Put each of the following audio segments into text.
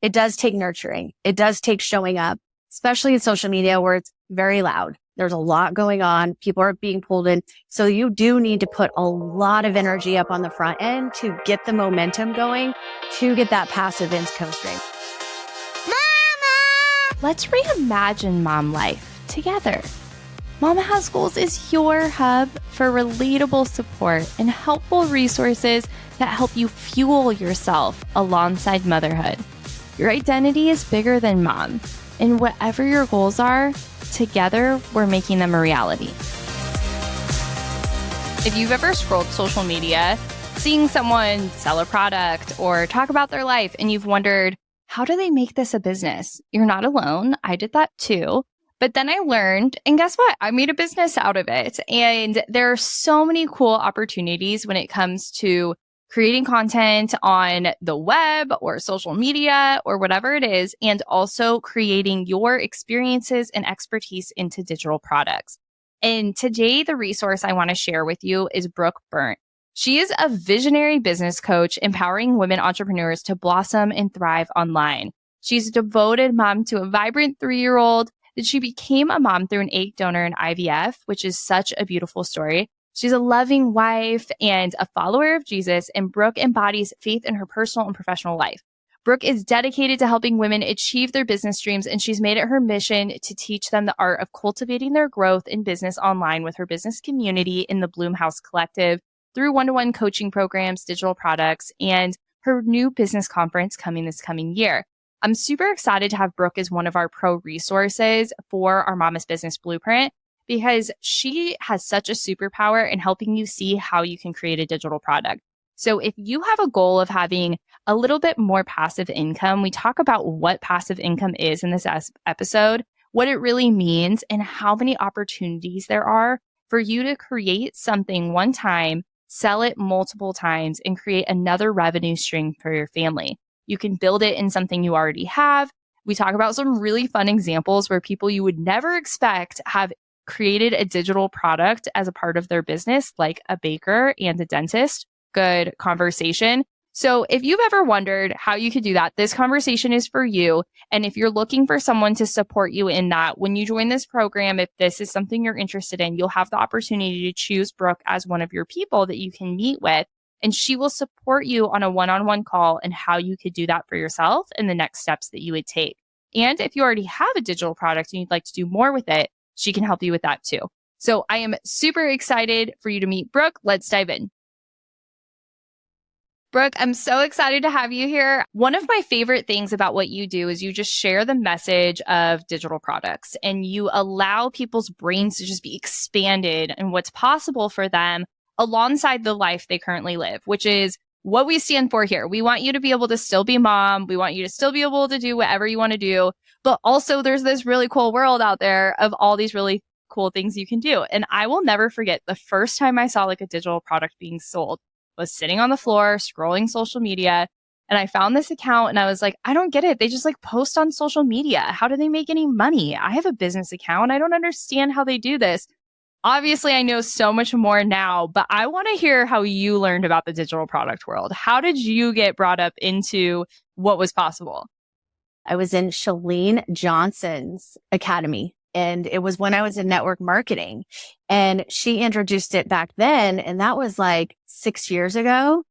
it does take nurturing. It does take showing up, especially in social media where it's very loud. There's a lot going on. People are being pulled in. So you do need to put a lot of energy up on the front end to get the momentum going, to get that passive income stream. Mama! Let's reimagine mom life together. Mama Has Goals is your hub for relatable support and helpful resources that help you fuel yourself alongside motherhood. Your identity is bigger than mom, and whatever your goals are, together we're making them a reality. If you've ever scrolled social media, seeing someone sell a product or talk about their life, and you've wondered, how do they make this a business? You're not alone. I did that too. But then I learned, and guess what? I made a business out of it. And there are so many cool opportunities when it comes to creating content on the web or social media or whatever it is, and also creating your experiences and expertise into digital products. And today, the resource I want to share with you is Brooke Berndt. She is a visionary business coach empowering women entrepreneurs to blossom and thrive online. She's a devoted mom to a vibrant 3-year-old. That she became a mom through an egg donor and IVF, which is such a beautiful story. She's a loving wife and a follower of Jesus, and Brooke embodies faith in her personal and professional life. Brooke is dedicated to helping women achieve their business dreams, and she's made it her mission to teach them the art of cultivating their growth in business online with her business community in the Bloom House Collective through one-to-one coaching programs, digital products, and her new business conference coming this coming year. I'm super excited to have Brooke as one of our pro resources for our Mama's Business Blueprint because she has such a superpower in helping you see how you can create a digital product. So if you have a goal of having a little bit more passive income, we talk about what passive income is in this episode, what it really means, and how many opportunities there are for you to create something one time, sell it multiple times, and create another revenue stream for your family. You can build it in something you already have. We talk about some really fun examples where people you would never expect have created a digital product as a part of their business, like a baker and a dentist. Good conversation. So if you've ever wondered how you could do that, this conversation is for you. And if you're looking for someone to support you in that, when you join this program, if this is something you're interested in, you'll have the opportunity to choose Brooke as one of your people that you can meet with. And she will support you on a one-on-one call and how you could do that for yourself and the next steps that you would take. And if you already have a digital product and you'd like to do more with it, she can help you with that too. So I am super excited for you to meet Brooke. Let's dive in. Brooke, I'm so excited to have you here. One of my favorite things about what you do is you just share the message of digital products and you allow people's brains to just be expanded and what's possible for them alongside the life they currently live, which is what we stand for here. We want you to be able to still be mom. We want you to still be able to do whatever you want to do. But also there's this really cool world out there of all these really cool things you can do. And I will never forget the first time I saw like a digital product being sold was sitting on the floor, scrolling social media. And I found this account and I was like, I don't get it. They just like post on social media. How do they make any money? I have a business account. I don't understand how they do this. Obviously, I know so much more now, but I want to hear how you learned about the digital product world. How did you get brought up into what was possible? I was in Shalene Johnson's academy, and it was when I was in network marketing, and she introduced it back then. And that was like 6 years ago.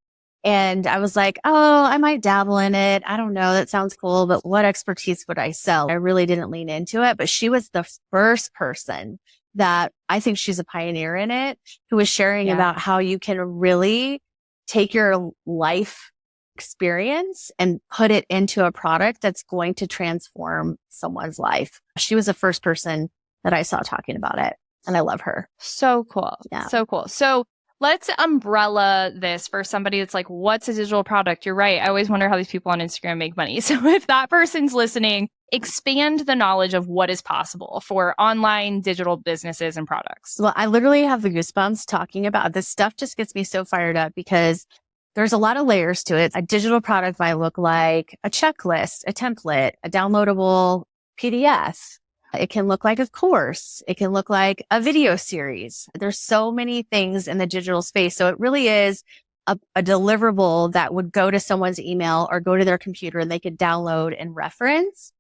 And I was like, oh, I might dabble in it. I don't know. That sounds cool, but what expertise would I sell? I really didn't lean into it, but she was the first person that I think she's a pioneer in it, who was sharing about how you can really take your life experience and put it into a product that's going to transform someone's life. She was the first person that I saw talking about it, and I love her. So cool. Yeah. So cool. So let's umbrella this for somebody that's like, what's a digital product? You're right. I always wonder how these people on Instagram make money. So if that person's listening, expand the knowledge of what is possible for online digital businesses and products. Well, I literally have the goosebumps talking about this stuff. Just gets me so fired up because there's a lot of layers to it. A digital product might look like a checklist, a template, a downloadable PDF. It can look like a course. It can look like a video series. There's so many things in the digital space. So it really is a deliverable that would go to someone's email or go to their computer and they could download and reference.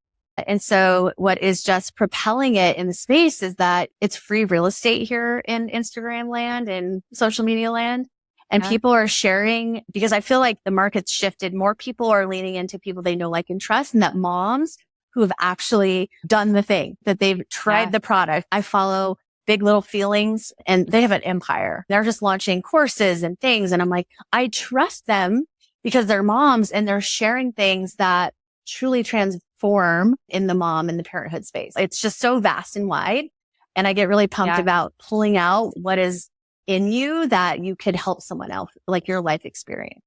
And so what is just propelling it in the space is that it's free real estate here in Instagram land and social media land. And people are sharing, because I feel like the market's shifted. More people are leaning into people they know, like, and trust, and that moms who have actually done the thing, that they've tried the product. I follow Big Little Feelings, and they have an empire. They're just launching courses and things. And I'm like, I trust them because they're moms and they're sharing things that truly transform in the mom and the parenthood space. It's just so vast and wide. And I get really pumped about pulling out what is in you that you could help someone else, like your life experience.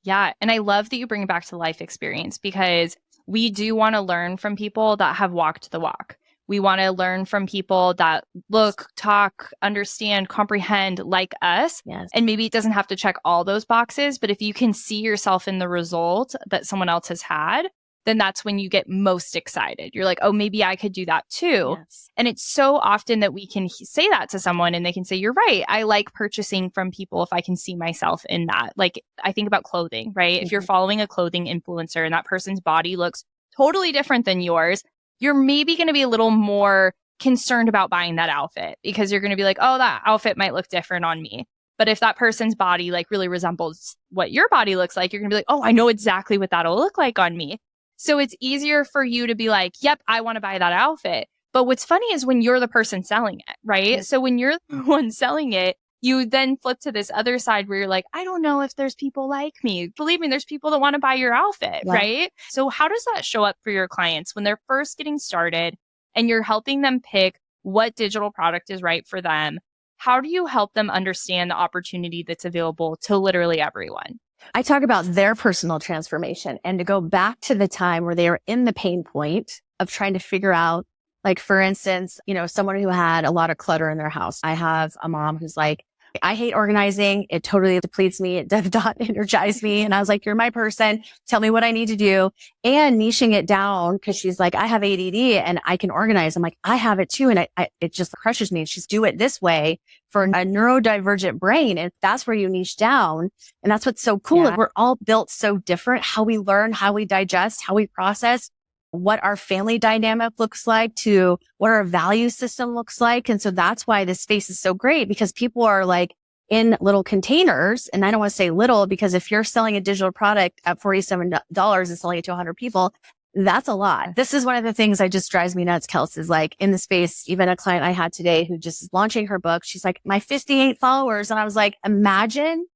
Yeah. And I love that you bring it back to life experience, because we do want to learn from people that have walked the walk. We want to learn from people that look, talk, understand, comprehend like us. Yes. And maybe it doesn't have to check all those boxes, but if you can see yourself in the result that someone else has had, then that's when you get most excited. You're like, oh, maybe I could do that too. Yes. And it's so often that we can say that to someone and they can say, you're right. I like purchasing from people if I can see myself in that. Like, I think about clothing, right? Mm-hmm. If you're following a clothing influencer and that person's body looks totally different than yours, you're maybe going to be a little more concerned about buying that outfit, because you're going to be like, oh, that outfit might look different on me. But if that person's body like really resembles what your body looks like, you're going to be like, oh, I know exactly what that'll look like on me. So it's easier for you to be like, yep, I want to buy that outfit. But what's funny is when you're the person selling it, right? Yes. So when you're the one selling it, you then flip to this other side where you're like, I don't know if there's people like me. Believe me, there's people that want to buy your outfit, right? So how does that show up for your clients when they're first getting started and you're helping them pick what digital product is right for them? How do you help them understand the opportunity that's available to literally everyone? I talk about their personal transformation, and to go back to the time where they were in the pain point of trying to figure out, like, for instance, someone who had a lot of clutter in their house. I have a mom who's like, I hate organizing. It totally depletes me. It does not energize me. And I was like, you're my person. Tell me what I need to do. And niching it down, because she's like, I have ADD and I can organize. I'm like, I have it too. And it just crushes me. She's do it this way for a neurodivergent brain. And that's where you niche down. And that's what's so cool. Yeah. We're all built so different. How we learn, how we digest, how we process, what our family dynamic looks like, to what our value system looks like. And so that's why this space is so great, because people are like in little containers. And I don't want to say little, because if you're selling a digital product at $47 and selling it to 100 people, that's a lot. This is one of the things that just drives me nuts, Kels, is like in the space, even a client I had today who just is launching her book. She's like, my 58 followers. And I was like, imagine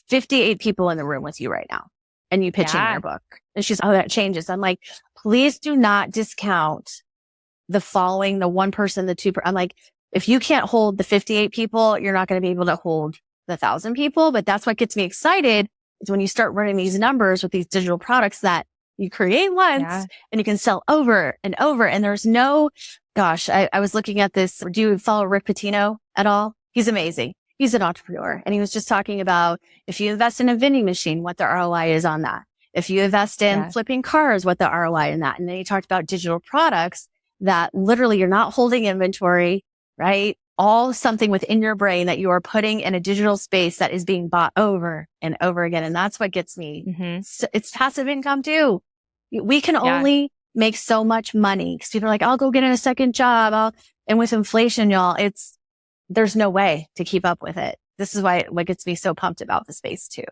58 people in the room with you right now and you pitching your book. And she's, oh, that changes. I'm like, please do not discount the following, the one person, the two. I'm like, if you can't hold the 58 people, you're not going to be able to hold the 1,000 people. But that's what gets me excited, is when you start running these numbers with these digital products that you create once and you can sell over and over. And there's no, gosh, I was looking at this. Do you follow Rick Pitino at all? He's amazing. He's an entrepreneur. And he was just talking about, if you invest in a vending machine, what the ROI is on that. If you invest in flipping cars, what the ROI in that. And then he talked about digital products that literally you're not holding inventory, right? All something within your brain that you are putting in a digital space that is being bought over and over again. And that's what gets me. Mm-hmm. So it's passive income too. We can only make so much money, because people are like, I'll go get in a second job. And with inflation, y'all, there's no way to keep up with it. This is why what gets me so pumped about the space too.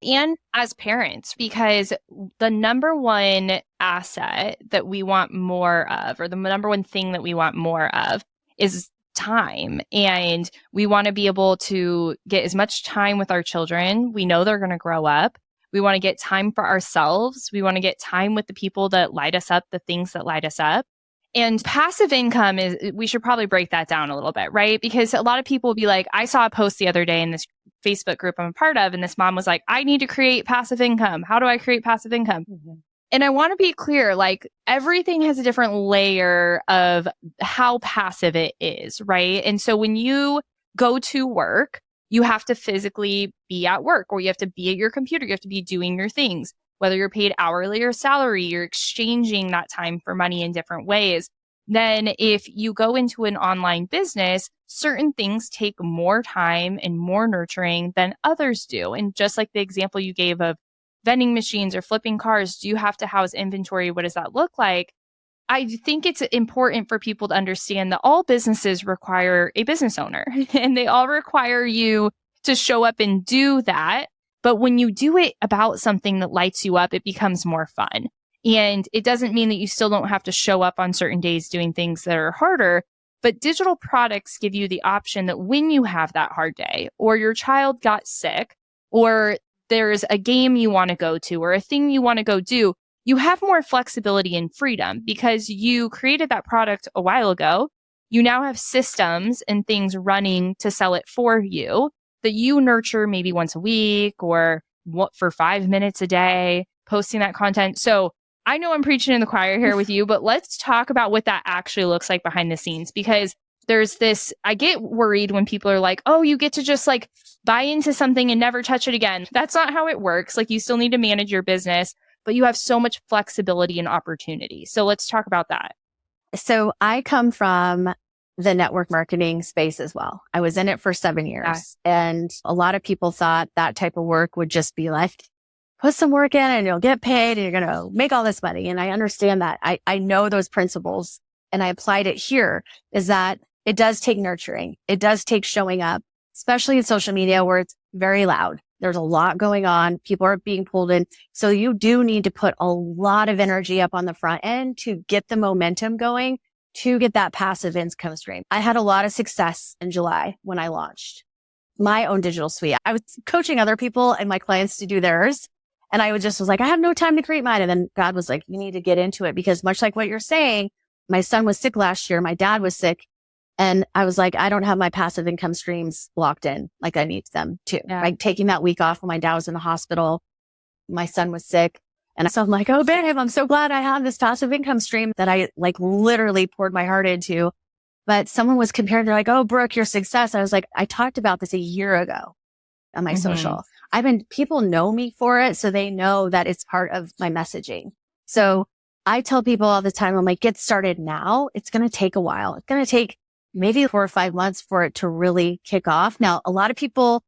And as parents, because the number one asset that we want more of, or the number one thing that we want more of, is time. And we want to be able to get as much time with our children. We know they're going to grow up. We want to get time for ourselves. We want to get time with the people that light us up, the things that light us up. And passive income we should probably break that down a little bit, right? Because a lot of people will be like, I saw a post the other day in this Facebook group I'm a part of, and this mom was like, I need to create passive income. How do I create passive income? Mm-hmm. And I want to be clear, like, everything has a different layer of how passive it is, right? And so when you go to work, you have to physically be at work, or you have to be at your computer. You have to be doing your things. Whether you're paid hourly or salary, you're exchanging that time for money in different ways. then if you go into an online business, certain things take more time and more nurturing than others do. And just like the example you gave of vending machines or flipping cars, do you have to house inventory? What does that look like? I think it's important for people to understand that all businesses require a business owner and they all require you to show up and do that. But when you do it about something that lights you up, it becomes more fun. And it doesn't mean that you still don't have to show up on certain days doing things that are harder. But digital products give you the option that when you have that hard day, or your child got sick, or there's a game you want to go to, or a thing you want to go do, you have more flexibility and freedom because you created that product a while ago. You now have systems and things running to sell it for you that you nurture maybe once a week or for 5 minutes a day, posting that content. So I know I'm preaching in the choir here with you, but let's talk about what that actually looks like behind the scenes, because there's this, I get worried when people are like, oh, you get to just like buy into something and never touch it again. That's not how it works. Like you still need to manage your business, but you have so much flexibility and opportunity. So let's talk about that. So I come from the network marketing space as well. I was in it for 7 years. And a lot of people thought that type of work would just be like, put some work in and you'll get paid and you're going to make all this money. And I understand that. I know those principles and I applied it here, is that it does take nurturing. It does take showing up, especially in social media where it's very loud. There's a lot going on. People are being pulled in. So you do need to put a lot of energy up on the front end to get the momentum going, to get that passive income stream. I had a lot of success in July when I launched my own digital suite. I was coaching other people and my clients to do theirs. And I was like, I have no time to create mine. And then God was like, you need to get into it, because much like what you're saying, my son was sick last year. My dad was sick. And I was like, I don't have my passive income streams locked in like I need them to. Yeah. Like taking that week off when my dad was in the hospital, my son was sick. And so I'm like, oh, babe, I'm so glad I have this passive income stream that I like literally poured my heart into. But someone was comparing, they're like, oh, Brooke, your success. I was like, I talked about this a year ago on my social. People know me for it. So they know that it's part of my messaging. So I tell people all the time, I'm like, get started now. It's going to take a while. It's going to take maybe 4 or 5 months for it to really kick off. Now, a lot of people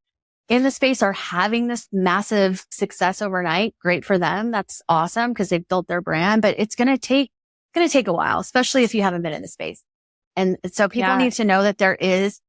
in the space are having this massive success overnight. Great for them. That's awesome because they've built their brand, but it's going to take a while, especially if you haven't been in the space. And so people need to know that there is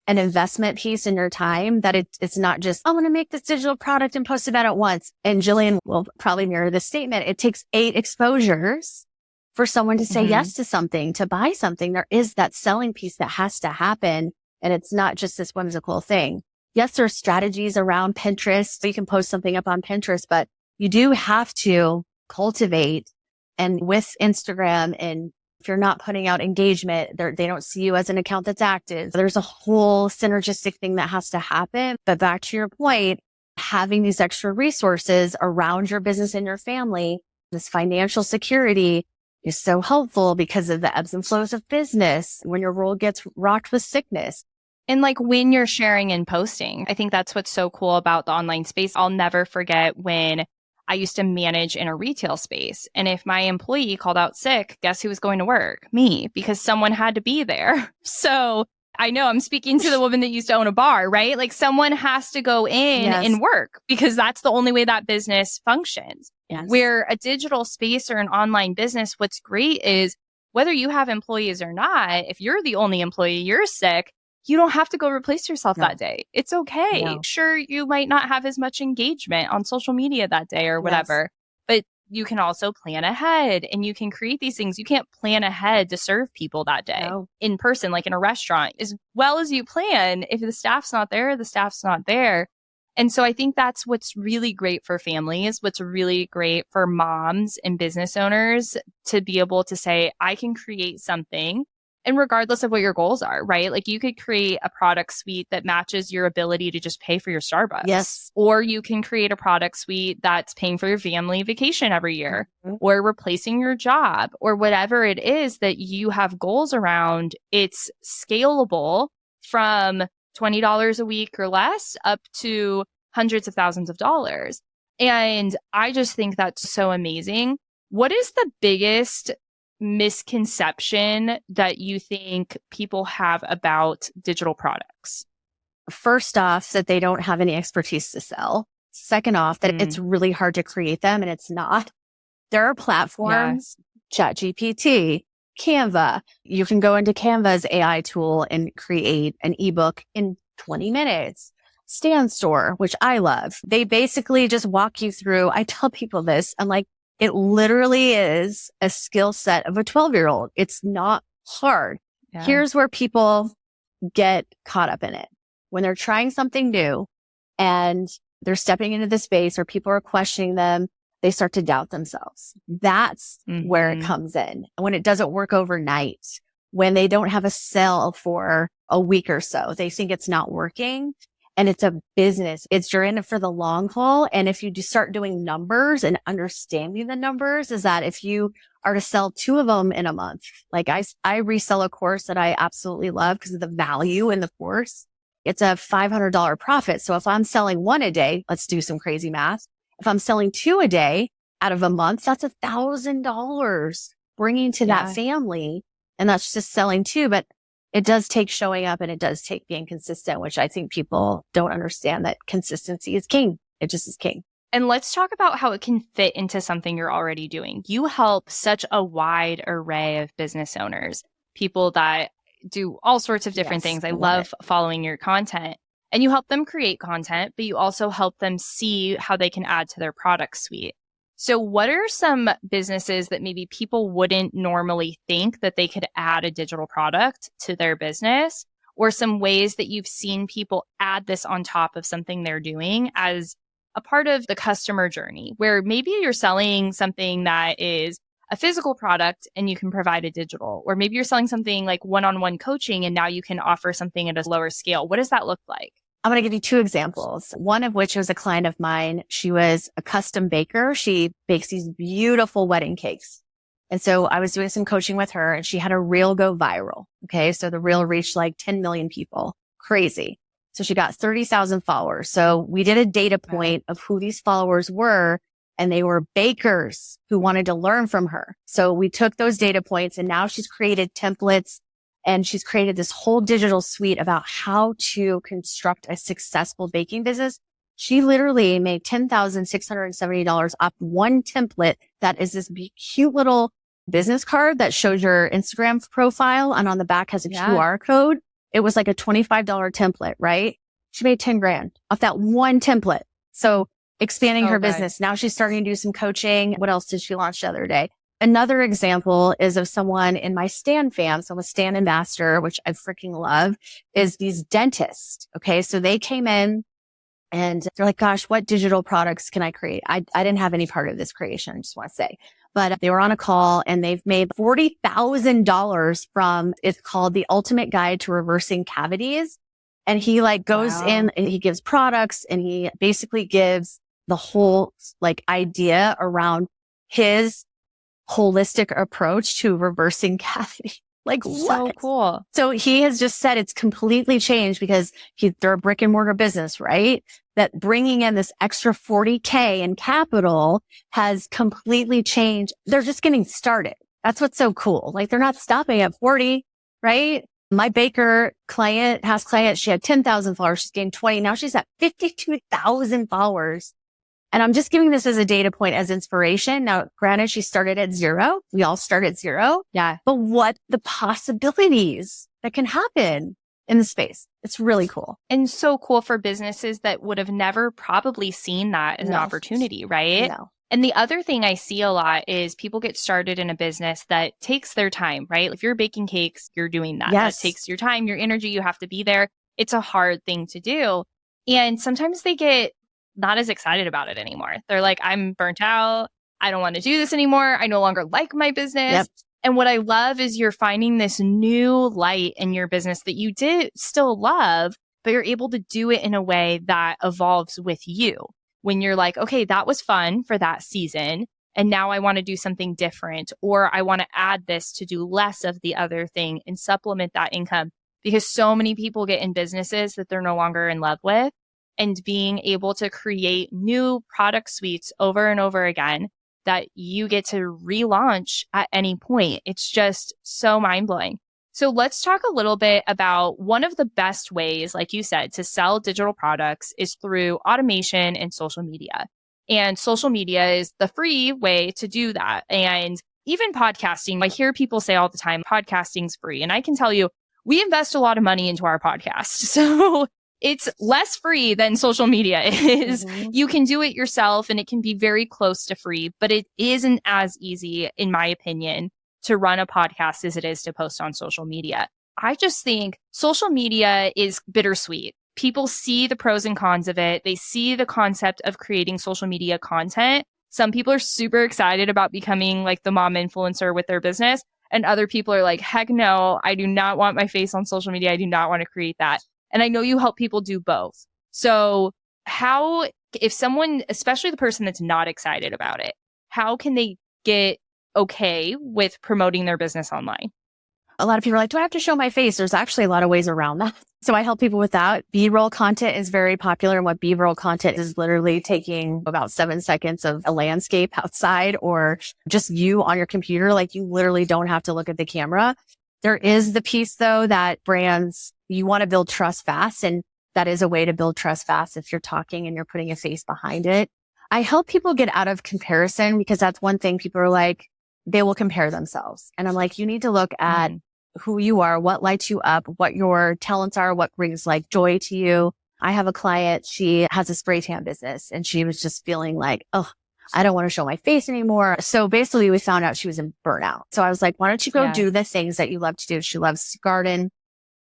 an investment piece in your time, that it's not just, I'm going to make this digital product and post about it once. And Jillian will probably mirror this statement. It takes 8 exposures for someone to say yes to something, to buy something. There is that selling piece that has to happen. And it's not just this whimsical thing. Yes, there are strategies around Pinterest. So you can post something up on Pinterest, but you do have to cultivate. And with Instagram, and if you're not putting out engagement, they don't see you as an account that's active. There's a whole synergistic thing that has to happen. But back to your point, having these extra resources around your business and your family, this financial security is so helpful because of the ebbs and flows of business when your world gets rocked with sickness. And like when you're sharing and posting, I think that's what's so cool about the online space. I'll never forget when I used to manage in a retail space. And if my employee called out sick, guess who was going to work? Me, because someone had to be there. So I know I'm speaking to the woman that used to own a bar, right? Like someone has to go in and work because that's the only way that business functions. Yes. Where a digital space or an online business, what's great is whether you have employees or not, if you're the only employee, you're sick, you don't have to go replace yourself that day. It's okay. No. Sure, you might not have as much engagement on social media that day or whatever, but you can also plan ahead and you can create these things. You can't plan ahead to serve people that day in person, like in a restaurant. As well as you plan, if the staff's not there, the staff's not there. And so I think that's what's really great for families, what's really great for moms and business owners to be able to say, I can create something. And regardless of what your goals are, right? Like you could create a product suite that matches your ability to just pay for your Starbucks. Yes. Or you can create a product suite that's paying for your family vacation every year or replacing your job or whatever it is that you have goals around. It's scalable from $20 a week or less up to hundreds of thousands of dollars. And I just think that's so amazing. What is the biggest misconception that you think people have about digital products? First off, that they don't have any expertise to sell. Second off, that it's really hard to create them, and it's not. There are platforms, ChatGPT, Canva. You can go into Canva's AI tool and create an ebook in 20 minutes. Stand Store, which I love. They basically just walk you through. I tell people this. I'm like, it literally is a skill set of a 12-year-old. It's not hard. Yeah. Here's where people get caught up in it. When they're trying something new and they're stepping into the space or people are questioning them, they start to doubt themselves. That's where it comes in. When it doesn't work overnight, when they don't have a sale for a week or so, they think it's not working. And it's a business. You're in it for the long haul. And if you start doing numbers and understanding the numbers, is that if you are to sell 2 of them in a month, like I resell a course that I absolutely love because of the value in the course. It's a $500 profit. So if I'm selling 1 a day, let's do some crazy math. If I'm selling 2 a day out of a month, that's $1,000 bringing to that family. And that's just selling 2. But it does take showing up and it does take being consistent, which I think people don't understand, that consistency is king. It just is king. And let's talk about how it can fit into something you're already doing. You help such a wide array of business owners, people that do all sorts of different things. I love following your content. And you help them create content, but you also help them see how they can add to their product suite. So what are some businesses that maybe people wouldn't normally think that they could add a digital product to their business, or some ways that you've seen people add this on top of something they're doing as a part of the customer journey, where maybe you're selling something that is a physical product and you can provide a digital, or maybe you're selling something like one-on-one coaching and now you can offer something at a lower scale. What does that look like? I'm going to give you 2 examples. One of which was a client of mine. She was a custom baker. She bakes these beautiful wedding cakes. And so I was doing some coaching with her and she had a reel go viral. Okay. So the reel reached like 10 million people. Crazy. So she got 30,000 followers. So we did a data point of who these followers were, and they were bakers who wanted to learn from her. So we took those data points and now she's created templates. And she's created this whole digital suite about how to construct a successful baking business. She literally made $10,670 off one template that is this cute little business card that shows your Instagram profile, and on the back has a QR code. It was like a $25 template, right? She made 10 grand off that one template. So expanding her business. Now she's starting to do some coaching. What else did she launch the other day? Another example is of someone in my Stan fam. So I'm a Stan ambassador, which I freaking love, is these dentists. Okay. So they came in and they're like, gosh, what digital products can I create? I didn't have any part of this creation. I just want to say, but they were on a call and they've made $40,000 from, it's called The Ultimate Guide to Reversing Cavities. And he like goes in and he gives products and he basically gives the whole like idea around his holistic approach to reversing cavity. Like what? So cool. So he has just said it's completely changed because they're a brick and mortar business, right? That bringing in this extra 40K in capital has completely changed. They're just getting started. That's what's so cool. Like they're not stopping at 40, right? My baker client, she had 10,000 followers. She's gained 20. Now she's at 52,000 followers. And I'm just giving this as a data point, as inspiration. Now, granted, she started at 0. We all start at 0. Yeah. But what the possibilities that can happen in the space. It's really cool. And so cool for businesses that would have never probably seen that as an opportunity, right? No. And the other thing I see a lot is people get started in a business that takes their time, right? If you're baking cakes, you're doing that. Yes. That takes your time, your energy, you have to be there. It's a hard thing to do. And sometimes they get not as excited about it anymore. They're like, I'm burnt out. I don't want to do this anymore. I no longer like my business. Yep. And what I love is you're finding this new light in your business that you did still love, but you're able to do it in a way that evolves with you. When you're like, okay, that was fun for that season, and now I want to do something different, or I want to add this to do less of the other thing and supplement that income. Because so many people get in businesses that they're no longer in love with, and being able to create new product suites over and over again that you get to relaunch at any point. It's just so mind blowing. So let's talk a little bit about one of the best ways, like you said, to sell digital products is through automation and social media. And social media is the free way to do that. And even podcasting, I hear people say all the time, podcasting's free. And I can tell you, we invest a lot of money into our podcast. So it's less free than social media is. Mm-hmm. You can do it yourself and it can be very close to free, but it isn't as easy, in my opinion, to run a podcast as it is to post on social media. I just think social media is bittersweet. People see the pros and cons of it. They see the concept of creating social media content. Some people are super excited about becoming like the mom influencer with their business. And other people are like, heck no, I do not want my face on social media. I do not want to create that. And I know you help people do both. So how, if someone, especially the person that's not excited about it, how can they get okay with promoting their business online? A lot of people are like, do I have to show my face? There's actually a lot of ways around that. So I help people with that. B-roll content is very popular. And what B-roll content is literally taking about 7 seconds of a landscape outside or just you on your computer. Like you literally don't have to look at the camera. There is the piece though that brands, you want to build trust fast. And that is a way to build trust fast if you're talking and you're putting a face behind it. I help people get out of comparison because that's one thing people are like, they will compare themselves. And I'm like, you need to look at who you are, what lights you up, what your talents are, what brings like joy to you. I have a client, she has a spray tan business and she was just feeling like, oh, I don't want to show my face anymore. So basically we found out she was in burnout. So I was like, why don't you go do the things that you love to do? She loves to garden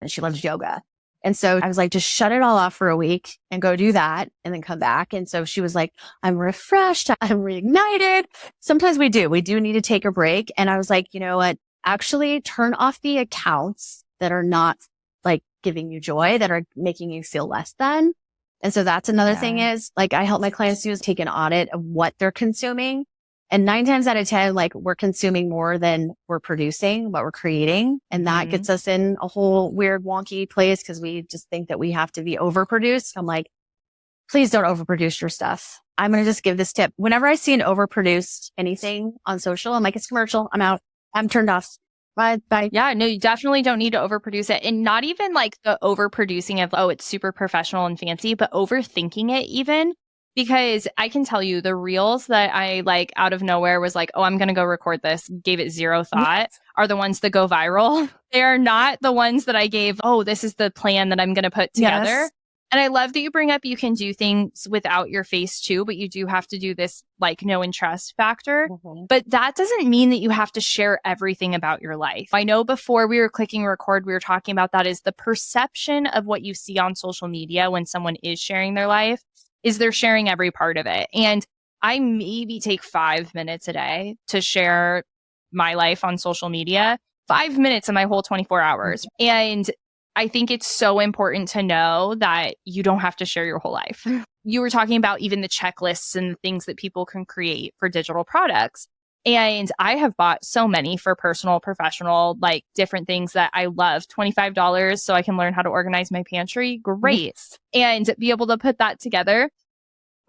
and she loves yoga. And so I was like, just shut it all off for a week and go do that and then come back. And so she was like, I'm refreshed. I'm reignited. Sometimes we do need to take a break. And I was like, you know what? Actually turn off the accounts that are not like giving you joy, that are making you feel less than. And so that's another thing is like, I help my clients do is take an audit of what they're consuming. And 9 times out of 10, like we're consuming more than we're producing, what we're creating. And that gets us in a whole weird, wonky place because we just think that we have to be overproduced. I'm like, please don't overproduce your stuff. I'm going to just give this tip. Whenever I see an overproduced anything on social, I'm like, it's commercial. I'm out. I'm turned off. Bye. Yeah, no, you definitely don't need to overproduce it. And not even like the overproducing of, oh, it's super professional and fancy, but overthinking it even. Because I can tell you the reels that I like out of nowhere was like, oh, I'm going to go record this, gave it zero thought, are the ones that go viral. They are not the ones that I gave, oh, this is the plan that I'm going to put together. Yes. And I love that you bring up, you can do things without your face too, but you do have to do this like know and trust factor. But that doesn't mean that you have to share everything about your life. I know before we were clicking record, we were talking about that is the perception of what you see on social media when someone is sharing their life is they're sharing every part of it. And I maybe take 5 minutes a day to share my life on social media, 5 minutes of my whole 24 hours. And I think it's so important to know that you don't have to share your whole life. You were talking about even the checklists and the things that people can create for digital products. And I have bought so many for personal, professional, like different things that I love. $25 so I can learn how to organize my pantry. Great. And be able to put that together.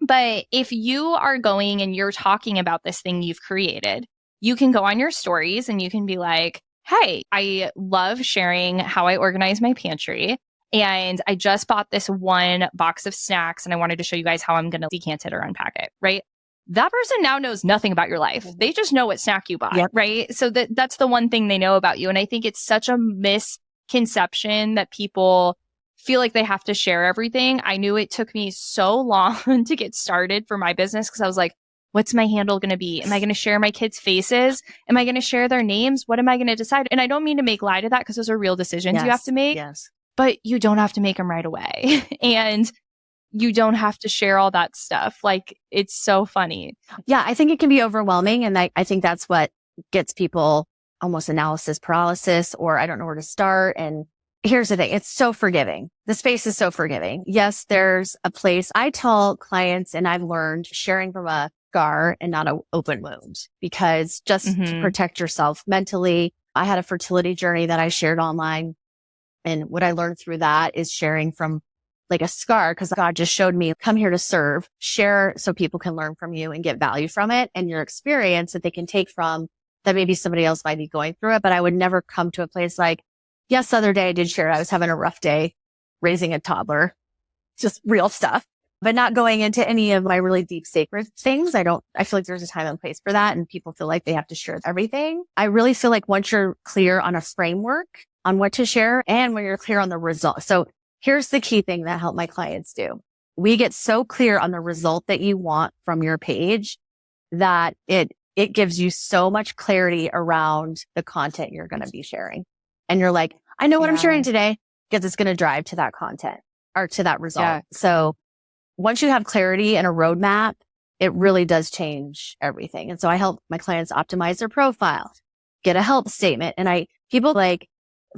But if you are going and you're talking about this thing you've created, you can go on your stories and you can be like, hey, I love sharing how I organize my pantry. And I just bought this one box of snacks and I wanted to show you guys how I'm going to decant it or unpack it, right? That person now knows nothing about your life. They just know what snack you bought, right? So that's the one thing they know about you. And I think it's such a misconception that people feel like they have to share everything. I knew it took me so long to get started for my business because I was like, what's my handle going to be? Am I going to share my kids' faces? Am I going to share their names? What am I going to decide? And I don't mean to make light of that because those are real decisions you have to make. But you don't have to make them right away. And you don't have to share all that stuff. Like, it's so funny. Yeah, I think it can be overwhelming. And I think that's what gets people almost analysis paralysis, or I don't know where to start. And here's the thing. It's so forgiving. The space is so forgiving. Yes, there's a place. I tell clients, and I've learned sharing from a scar and not an open wound, because just to protect yourself mentally. I had a fertility journey that I shared online. And what I learned through that is sharing from like a scar because God just showed me, come here to serve, share so people can learn from you and get value from it and your experience that they can take from that maybe somebody else might be going through it. But I would never come to a place like, yes, the other day I did share I was having a rough day raising a toddler, just real stuff, but not going into any of my really deep sacred things. I feel like there's a time and place for that. And people feel like they have to share everything. I really feel like once you're clear on a framework on what to share and when you're clear on the result. So here's the key thing that I help my clients do. We get so clear on the result that you want from your page that it gives you so much clarity around the content you're going to be sharing. And you're like, I know what I'm sharing today because it's going to drive to that content or to that result. Yeah. So once you have clarity and a roadmap, it really does change everything. And so I help my clients optimize their profile, get a help statement. And people like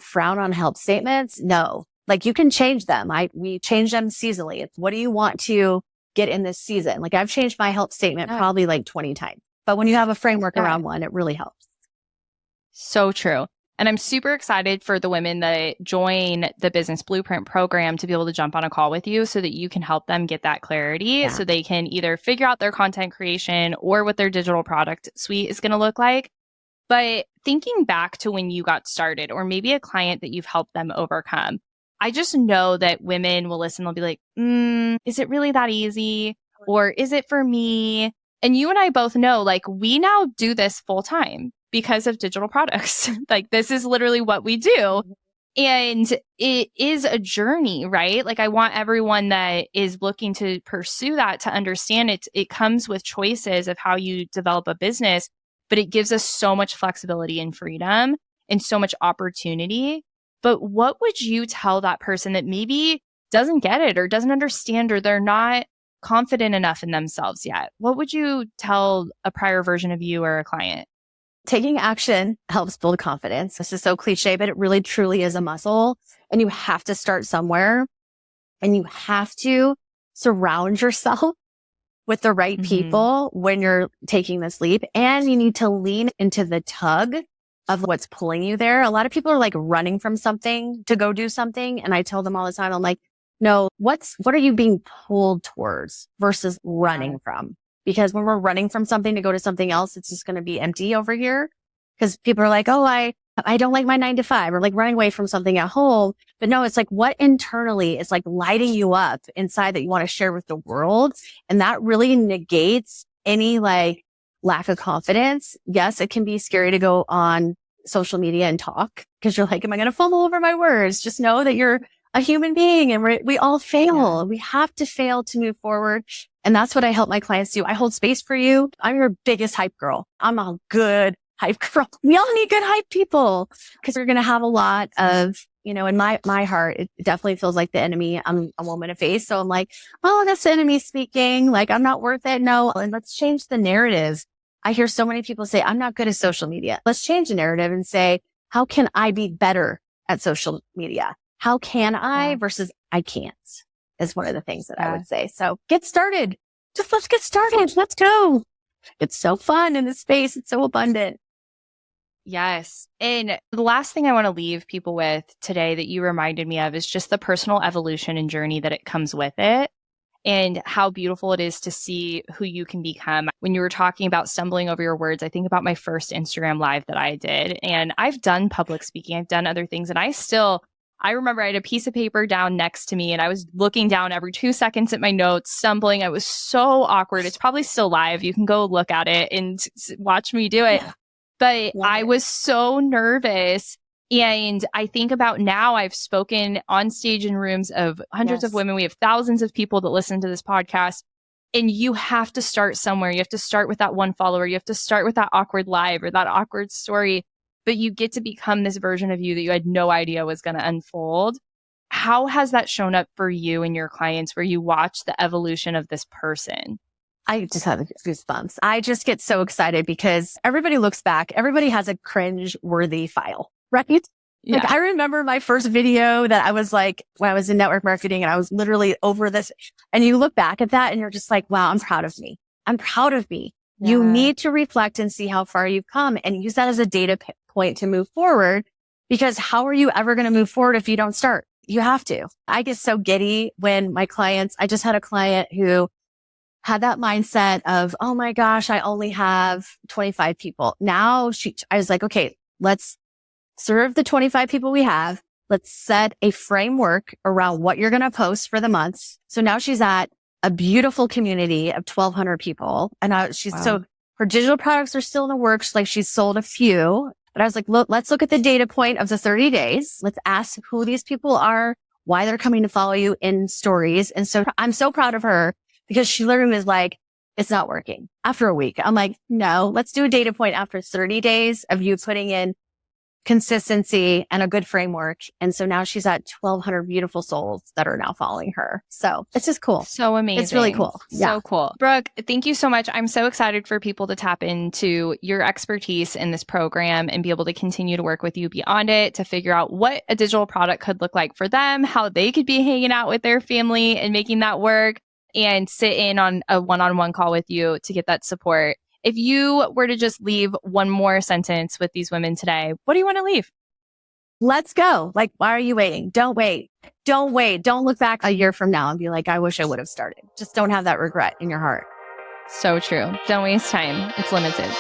frown on help statements. No, like you can change them. We change them seasonally. It's what do you want to get in this season? Like I've changed my help statement probably like 20 times, but when you have a framework around one, it really helps. So true. And I'm super excited for the women that join the Business Blueprint program to be able to jump on a call with you so that you can help them get that clarity so they can either figure out their content creation or what their digital product suite is going to look like. But thinking back to when you got started or maybe a client that you've helped them overcome, I just know that women will listen. They'll be like, is it really that easy? Or is it for me? And you and I both know, like, we now do this full time because of digital products. Like, this is literally what we do. And it is a journey, right? Like, I want everyone that is looking to pursue that to understand it comes with choices of how you develop a business, but it gives us so much flexibility and freedom and so much opportunity. But what would you tell that person that maybe doesn't get it or doesn't understand or they're not confident enough in themselves yet? What would you tell a prior version of you or a client? Taking action helps build confidence. This is so cliche, but it really truly is a muscle. And you have to start somewhere and you have to surround yourself with the right people when you're taking this leap. And you need to lean into the tug of what's pulling you there. A lot of people are like running from something to go do something. And I tell them all the time, I'm like, no, what are you being pulled towards versus running from? Because when we're running from something to go to something else, it's just going to be empty over here. Because people are like, oh, I don't like my 9 to 5 or like running away from something at home. But no, it's like what internally is like lighting you up inside that you want to share with the world. And that really negates any like lack of confidence. Yes, it can be scary to go on social media and talk because you're like, am I going to fumble over my words? Just know that you're a human being and we all fail. Yeah. We have to fail to move forward. And that's what I help my clients do. I hold space for you. I'm your biggest hype girl. I'm a good hype girl. We all need good hype people because we're going to have a lot of, in my heart, it definitely feels like the enemy. I'm a woman of faith. So I'm like, oh, that's the enemy speaking. Like, I'm not worth it. No. And let's change the narrative. I hear so many people say, I'm not good at social media. Let's change the narrative and say, how can I be better at social media? How can I versus I can't is one of the things that I would say. So get started. Just let's get started. Let's go. It's so fun in this space. It's so abundant. Yes. And the last thing I want to leave people with today that you reminded me of is just the personal evolution and journey that it comes with it and how beautiful it is to see who you can become. When you were talking about stumbling over your words, I think about my first Instagram live that I did. And I've done public speaking. I've done other things. And I remember I had a piece of paper down next to me and I was looking down every 2 seconds at my notes, stumbling. I was so awkward. It's probably still live. You can go look at it and watch me do it. Yeah. But I was so nervous. And I think about now I've spoken on stage in rooms of hundreds of women. We have thousands of people that listen to this podcast. And you have to start somewhere. You have to start with that one follower. You have to start with that awkward live or that awkward story. But you get to become this version of you that you had no idea was going to unfold. How has that shown up for you and your clients where you watch the evolution of this person? I just have goosebumps. I just get so excited because everybody looks back. Everybody has a cringe-worthy file, right? Yeah. Like I remember my first video that I was like, when I was in network marketing and I was literally over this. And you look back at that and you're just like, wow, I'm proud of me. I'm proud of me. Yeah. You need to reflect and see how far you've come and use that as a data point to move forward, because how are you ever going to move forward if you don't start? You have to. I get so giddy when my clients, I just had a client who had that mindset of, oh my gosh, I only have 25 people. Now I was like, okay, let's serve the 25 people we have. Let's set a framework around what you're going to post for the months. So now she's at a beautiful community of 1,200 people. And so her digital products are still in the works. Like she's sold a few, but I was like, look, let's look at the data point of the 30 days. Let's ask who these people are, why they're coming to follow you in stories. And so I'm so proud of her because she literally was like, it's not working after a week. I'm like, no, let's do a data point after 30 days of you putting in consistency and a good framework. And so now she's at 1,200 beautiful souls that are now following her. So it's just cool. So amazing. It's really cool. So cool. Brooke, thank you so much. I'm so excited for people to tap into your expertise in this program and be able to continue to work with you beyond it to figure out what a digital product could look like for them, how they could be hanging out with their family and making that work, and sit in on a one-on-one call with you to get that support. If you were to just leave one more sentence with these women today, what do you want to leave? Let's go. Like, why are you waiting? Don't wait. Don't wait. Don't look back a year from now and be like, I wish I would have started. Just don't have that regret in your heart. So true. Don't waste time. It's limited.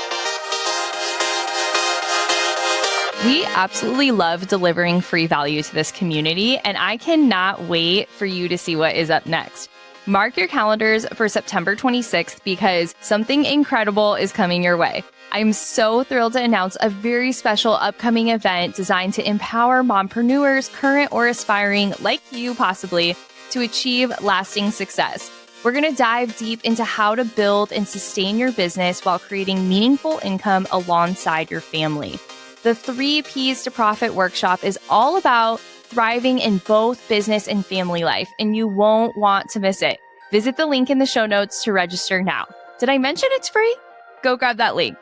We absolutely love delivering free value to this community, and I cannot wait for you to see what is up next. Mark your calendars for September 26th because something incredible is coming your way. I'm so thrilled to announce a very special upcoming event designed to empower mompreneurs, current or aspiring, like you possibly, to achieve lasting success. We're going to dive deep into how to build and sustain your business while creating meaningful income alongside your family. The 3 Ps to Profit workshop is all about thriving in both business and family life, and you won't want to miss it. Visit the link in the show notes to register now. Did I mention it's free? Go grab that link.